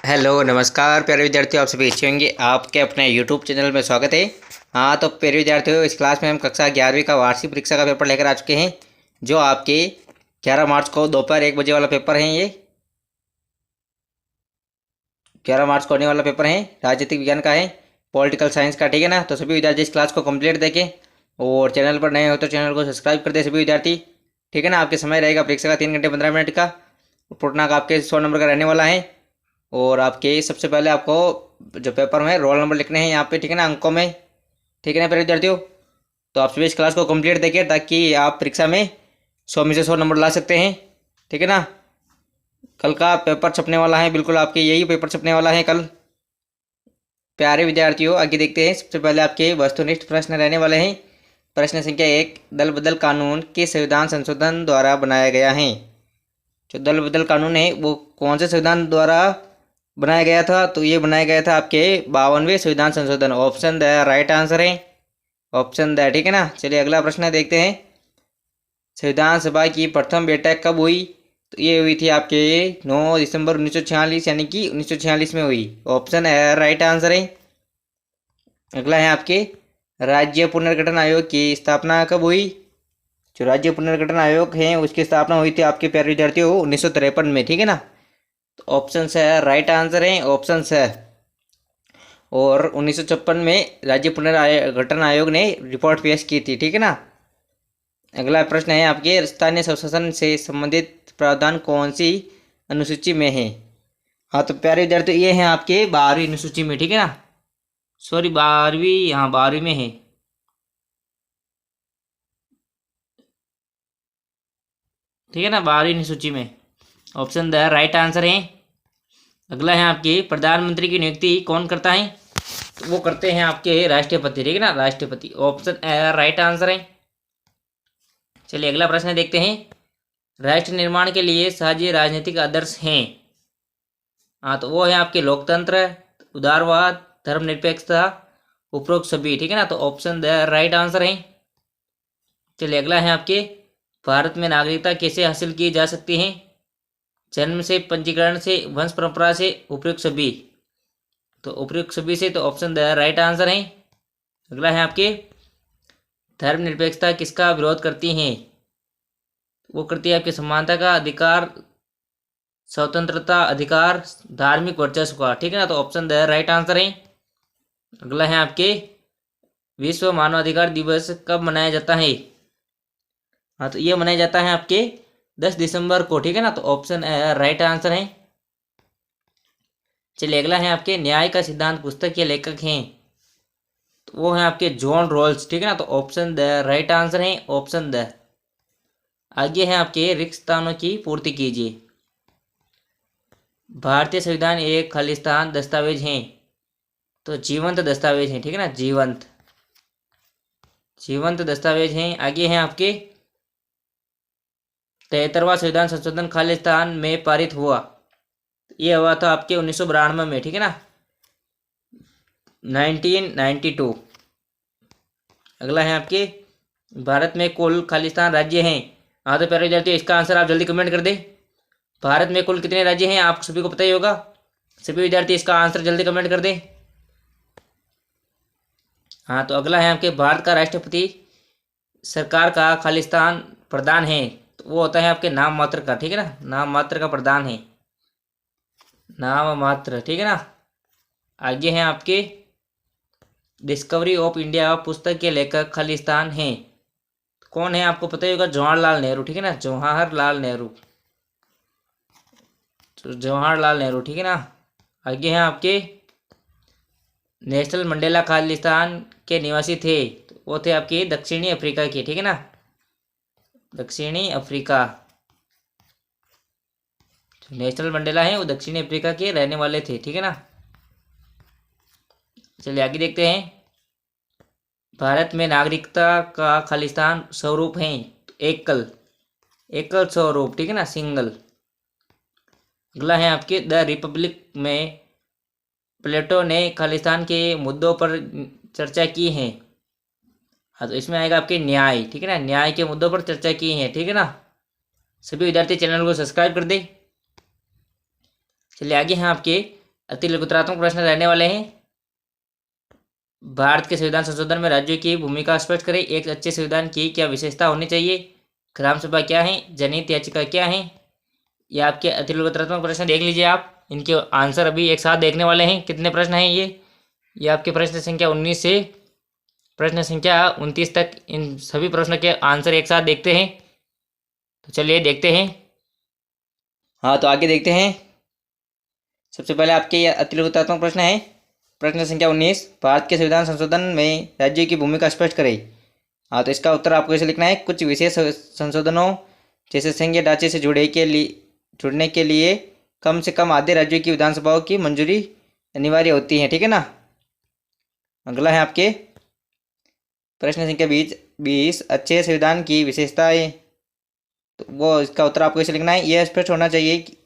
Hello नमस्कार प्यारे विद्यार्थियों, आप सभी अच्छे होंगे। आपके अपने यूट्यूब चैनल में स्वागत है। हाँ तो प्यारे विद्यार्थियों, इस क्लास में हम कक्षा 11वीं का वार्षिक परीक्षा का पेपर लेकर आ चुके हैं, जो आपके 11 मार्च को दोपहर 1 बजे वाला पेपर है। ये 11 मार्च को होने वाला पेपर है, राजनीतिक विज्ञान का है, पॉलिटिकल साइंस का, ठीक है ना। तो सभी विद्यार्थी इस क्लास को कंप्लीट देखें और चैनल पर नए हो तो चैनल को सब्सक्राइब कर दे सभी विद्यार्थी, ठीक है ना। आपके समय रहेगा परीक्षा का 3 घंटे 15 मिनट का। पूर्णांक आपके 100 नंबर का रहने वाला है। और आपके सबसे पहले आपको जो पेपर में रोल नंबर लिखने हैं यहाँ पे, ठीक है ना, अंकों में, ठीक है ना प्यारे विद्यार्थियों। तो आप सभी इस क्लास को कंप्लीट देखिए ताकि आप परीक्षा में 100 में से 100 नंबर ला सकते हैं, ठीक है ना। कल का पेपर छपने वाला है, बिल्कुल आपके यही पेपर छपने वाला है कल। प्यारे विद्यार्थियों, आगे देखते हैं। सबसे पहले आपके वस्तुनिष्ठ प्रश्न रहने वाले हैं। प्रश्न संख्या 1, दल बदल कानून किस संविधान संशोधन द्वारा बनाया गया है। जो दल बदल कानून है वो कौन से संविधान द्वारा बनाया गया था, तो ये बनाया गया था आपके 52वें संविधान संशोधन। ऑप्शन द राइट आंसर है, ऑप्शन द, ठीक है ना। चलिए अगला प्रश्न देखते हैं। संविधान सभा की प्रथम बैठक कब हुई, तो ये हुई थी आपके 9 दिसंबर 1946, यानी कि 1946 में हुई। ऑप्शन है राइट आंसर है। अगला है आपके राज्य पुनर्गठन आयोग की स्थापना कब हुई। जो राज्य पुनर्गठन आयोग है उसकी स्थापना हुई थी आपके प्यारे विद्यार्थियों 1953 में, ठीक है ना। तो ऑप्शन है राइट आंसर है, ऑप्शन है। और 1956 में राज्य पुनर्गठन आयोग ने रिपोर्ट पेश की थी, ठीक है ना। अगला प्रश्न है आपके स्थानीय स्वशासन से संबंधित प्रावधान कौन सी अनुसूची में है। हाँ तो प्यारे विद्यार्थी ये हैं आपके 12वीं अनुसूची में, ठीक है ना। सॉरी 12वीं, हाँ 12वीं में है, ठीक है ना, 12वीं अनुसूची में। ऑप्शन द राइट आंसर है। अगला है आपके प्रधानमंत्री की नियुक्ति कौन करता है, तो वो करते हैं आपके राष्ट्रपति, ठीक है ना, राष्ट्रपति। ऑप्शन राइट आंसर है। चलिए अगला प्रश्न देखते हैं। राष्ट्र निर्माण के लिए साझी राजनीतिक आदर्श हैं। हाँ तो वो है आपके लोकतंत्र, उदारवाद, धर्मनिरपेक्षता, उपरोक्त सभी, ठीक है ना। तो ऑप्शन द राइट आंसर है। चलिए अगला है आपके भारत में नागरिकता कैसे हासिल की जा सकती है। जन्म से, पंजीकरण से, वंश परंपरा से, उपयुक्त सभी। तो उपयुक्त सभी से, तो ऑप्शन द राइट आंसर है। अगला है आपके धर्मनिरपेक्षता किसका विरोध करती है, वो करती है आपकी समानता का अधिकार, स्वतंत्रता अधिकार, धार्मिक वर्चस्व का, ठीक है ना। तो ऑप्शन द राइट आंसर है। अगला है आपके विश्व मानवाधिकार दिवस कब मनाया जाता है। हाँ तो ये मनाया जाता है आपके 10 दिसंबर को, ठीक है ना। तो ऑप्शन राइट आंसर है। चलिए अगला है आपके न्याय का सिद्धांत पुस्तक के लेखक हैं, तो वो है आपके जॉन रॉल्स, ठीक है ना। तो ऑप्शन द राइट आंसर है, ऑप्शन द। आगे है आपके रिक्त स्थानों की पूर्ति कीजिए। भारतीय संविधान एक खालिस्तान दस्तावेज हैं, तो जीवंत दस्तावेज हैं, ठीक है ना, जीवंत, जीवंत दस्तावेज हैं। आगे हैं आपके 73वां संविधान संशोधन खालिस्तान में पारित हुआ, ये हुआ था आपके 1992 में, ठीक है ना, 1992। अगला है आपके भारत में कुल खालिस्तान राज्य हैं। हाँ तो प्यारे विद्यार्थी इसका आंसर आप जल्दी कमेंट कर दें। भारत में कुल कितने राज्य हैं, आप सभी को पता ही होगा। सभी विद्यार्थी इसका आंसर जल्दी कमेंट कर दें। हाँ तो अगला है आपके भारत का राष्ट्रपति सरकार का खालिस्तान प्रधान है, तो वो होता है आपके नाम मात्र का, ठीक है ना, नाम मात्र का प्रधान है, नाम मात्र, ठीक है ना। आगे हैं आपके डिस्कवरी ऑफ इंडिया पुस्तक के लेखक खालिस्तान हैं, कौन है आपको पता ही होगा, जवाहरलाल नेहरू, ठीक है ना, जवाहरलाल नेहरू, तो जवाहरलाल नेहरू, ठीक है ना। आगे हैं आपके नेशनल मंडेला खालिस्तान के निवासी थे, तो वो थे आपके दक्षिणी अफ्रीका के, ठीक है ना, दक्षिणी अफ्रीका। नेशनल मंडेला है वो दक्षिणी अफ्रीका के रहने वाले थे, ठीक है ना। चलिए आगे देखते हैं। भारत में नागरिकता का खालिस्तान स्वरूप है, एकल, एकल स्वरूप, ठीक है ना, सिंगल। अगला है आपके द रिपब्लिक में प्लेटो ने खालिस्तान के मुद्दों पर चर्चा की है। हाँ तो इसमें आएगा आपके न्याय, ठीक है ना, न्याय के मुद्दों पर चर्चा की है, ठीक है ना। सभी विद्यार्थी चैनल को सब्सक्राइब कर दे। चलिए आगे हैं आपके अति लघुतरात्मक प्रश्न रहने वाले हैं। भारत के संविधान संशोधन में राज्यों की भूमिका स्पष्ट करें। एक अच्छे संविधान की क्या विशेषता होनी चाहिए? ग्राम सभा क्या है? जनहित याचिका क्या है? ये आपके अति लघुतरात्मक प्रश्न देख लीजिए आप। इनके आंसर अभी एक साथ देखने वाले हैं। कितने प्रश्न हैं ये आपके प्रश्न संख्या 19 से प्रश्न संख्या 29 तक इन सभी प्रश्नों के आंसर एक साथ देखते हैं। तो चलिए देखते हैं। हाँ, तो आगे देखते हैं। सबसे पहले आपके ये अति लघुतरात्मक प्रश्न है। प्रश्न संख्या 19, भारत के संविधान संशोधन में राज्यों की भूमिका स्पष्ट करें। हाँ, तो इसका उत्तर आपको ऐसे लिखना है। कुछ विशेष संशोधनों जैसे संघीय ढांचे से जुड़ने के लिए कम से कम आधे राज्यों की विधानसभाओं की मंजूरी अनिवार्य होती है, ठीक है ना। अगला है आपके प्रश्न संख्या 20, अच्छे संविधान की विशेषताएं। तो वो इसका उत्तर आपको ऐसे लिखना है। यह स्पष्ट होना चाहिए कि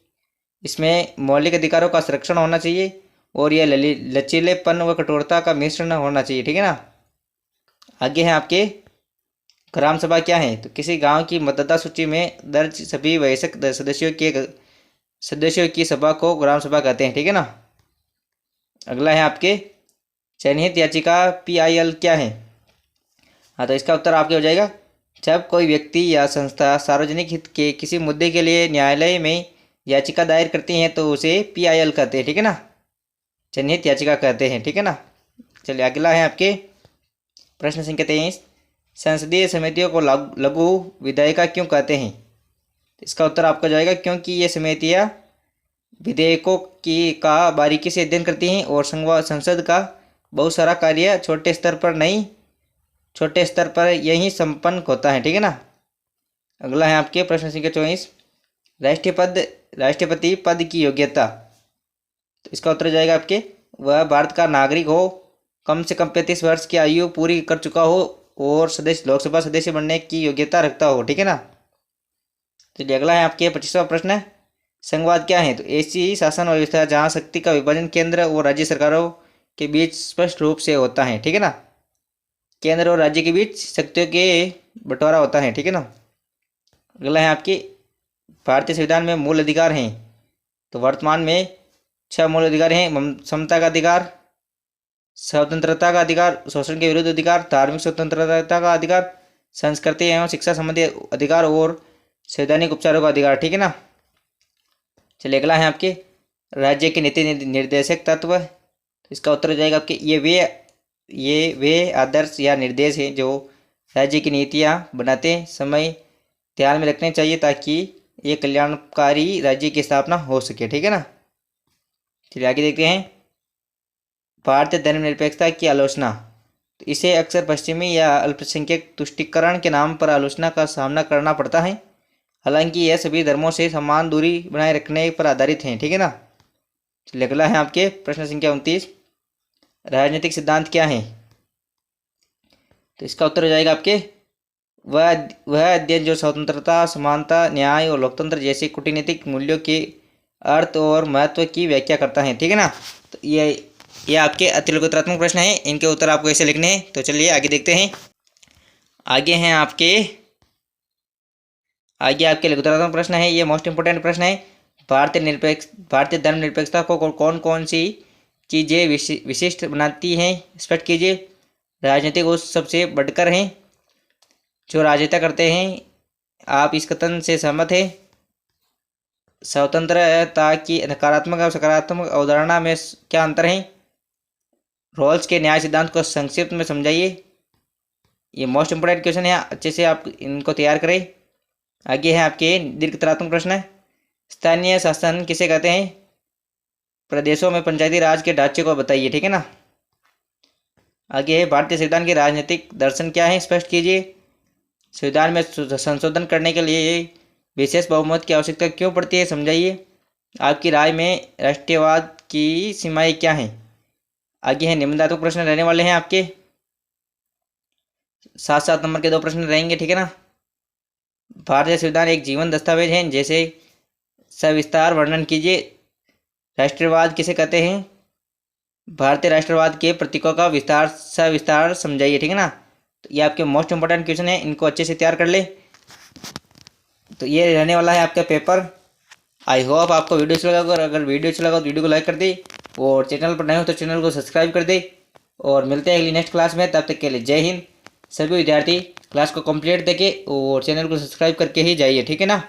इसमें मौलिक अधिकारों का संरक्षण होना चाहिए और यह लचीलेपन व कठोरता का मिश्रण होना चाहिए, ठीक है ना। आगे है आपके ग्राम सभा क्या है। तो किसी गांव की मतदाता सूची में दर्ज सभी वयस्क सदस्यों की सभा को ग्राम सभा कहते हैं, ठीक है ना। अगला है आपके जनहित याचिका PIL क्या है। हाँ, तो इसका उत्तर आपके हो जाएगा। जब कोई व्यक्ति या संस्था सार्वजनिक हित के किसी मुद्दे के लिए न्यायालय में याचिका दायर करती हैं तो उसे PIL कहते हैं, ठीक है ना। जनहित याचिका कहते हैं, ठीक है ना। चलिए अगला है आपके प्रश्न संख्या 23, संसदीय समितियों को लघु विधायिका क्यों कहते हैं। इसका उत्तर आपका जाएगा क्योंकि ये समितियाँ विधेयकों का बारीकी से अध्ययन करती हैं और संसद का बहुत सारा कार्य छोटे स्तर पर यही संपन्न होता है, ठीक है ना। अगला है आपके प्रश्न संख्या 24, राष्ट्रपति पद की योग्यता। तो इसका उत्तर जाएगा आपके वह भारत का नागरिक हो, कम से कम 35 वर्ष की आयु पूरी कर चुका हो और लोकसभा सदस्य बनने की योग्यता रखता हो, ठीक है ना। चलिए अगला है आपके 25वां प्रश्न, संघवाद क्या है। तो ऐसी शासन व्यवस्था जहाँ शक्ति का विभाजन केंद्र और राज्य सरकारों के बीच स्पष्ट रूप से होता है, ठीक है ना। केंद्र और राज्य के बीच शक्तियों के बंटवारा होता है, ठीक है ना। अगला है आपके भारतीय संविधान में मूल अधिकार हैं। तो वर्तमान में 6 मूल अधिकार हैं। समता का अधिकार, स्वतंत्रता का अधिकार, शोषण के विरुद्ध अधिकार, धार्मिक स्वतंत्रता का अधिकार, संस्कृति एवं शिक्षा संबंधी अधिकार और संवैधानिक उपचारों का अधिकार, ठीक है ना। चलिए अगला है आपके राज्य के नीति निर्देशक तत्व। तो इसका उत्तर हो जाएगा आपके ये वे आदर्श या निर्देश हैं जो राज्य की नीतियाँ बनाते समय ध्यान में रखने चाहिए ताकि ये कल्याणकारी राज्य की स्थापना हो सके, ठीक है ना। चलिए आगे देखते हैं। भारतीय धर्मनिरपेक्षता की आलोचना। तो इसे अक्सर पश्चिमी या अल्पसंख्यक तुष्टीकरण के नाम पर आलोचना का सामना करना पड़ता है, हालांकि यह सभी धर्मों से समान दूरी बनाए रखने पर आधारित हैं, ठीक है ना। चलिए अगला है आपके प्रश्न संख्या 29, राजनीतिक सिद्धांत क्या है। तो इसका उत्तर हो जाएगा आपके वह अध्ययन जो स्वतंत्रता, समानता, न्याय और लोकतंत्र जैसे कूटनीतिक मूल्यों के अर्थ और महत्व की व्याख्या करता है, ठीक है ना। तो ये आपके अति लघुतरात्मक प्रश्न हैं। इनके उत्तर आपको ऐसे लिखने हैं। तो चलिए आगे देखते हैं। आगे आपके लघुतरात्मक प्रश्न है। ये मोस्ट इंपोर्टेंट प्रश्न है। भारतीय धर्मनिरपेक्षता को कौन कौन सी चीज़ें विशिष्ट बनाती हैं, स्पष्ट कीजिए। राजनीतिक उस सबसे बढ़कर हैं जो राजनीति करते हैं, आप इस कथन से सहमत हैं। स्वतंत्रता की नकारात्मक और सकारात्मक अवधारणा में क्या अंतर है। रोल्स के न्याय सिद्धांत को संक्षिप्त में समझाइए। ये मोस्ट इंपोर्टेंट क्वेश्चन है, अच्छे से आप इनको तैयार करें। आगे है आपके दीर्घतरात्मक प्रश्न, स्थानीय शासन किसे कहते हैं। प्रदेशों में पंचायती राज के ढांचे को बताइए, ठीक है ना। आगे है भारतीय संविधान के राजनीतिक दर्शन क्या है, स्पष्ट कीजिए। संविधान में संशोधन करने के लिए विशेष बहुमत की आवश्यकता क्यों पड़ती है, समझाइए। आपकी राय में राष्ट्रीयवाद की सीमाएं क्या हैं। आगे है निबंधात्मक प्रश्न रहने वाले हैं आपके 7 नंबर के 2 प्रश्न रहेंगे, ठीक है ना। भारतीय संविधान एक जीवन दस्तावेज है, जैसे सविस्तार वर्णन कीजिए। राष्ट्रवाद किसे कहते हैं। भारतीय राष्ट्रवाद के प्रतीकों का सविस्तार समझाइए, ठीक है ना। तो ये आपके मोस्ट इंपोर्टेंट क्वेश्चन है, इनको अच्छे से तैयार कर ले। तो ये रहने वाला है आपका पेपर। आई होप आपको वीडियो अच्छा लगा। अगर वीडियो अच्छा लगा तो वीडियो को लाइक कर दी और चैनल पर नए हो तो चैनल को सब्सक्राइब कर दे। और मिलते हैं अगली नेक्स्ट क्लास में, तब तक के लिए जय हिंद। सभी विद्यार्थी क्लास को कंप्लीट देके और चैनल को सब्सक्राइब करके ही जाइए, ठीक है ना।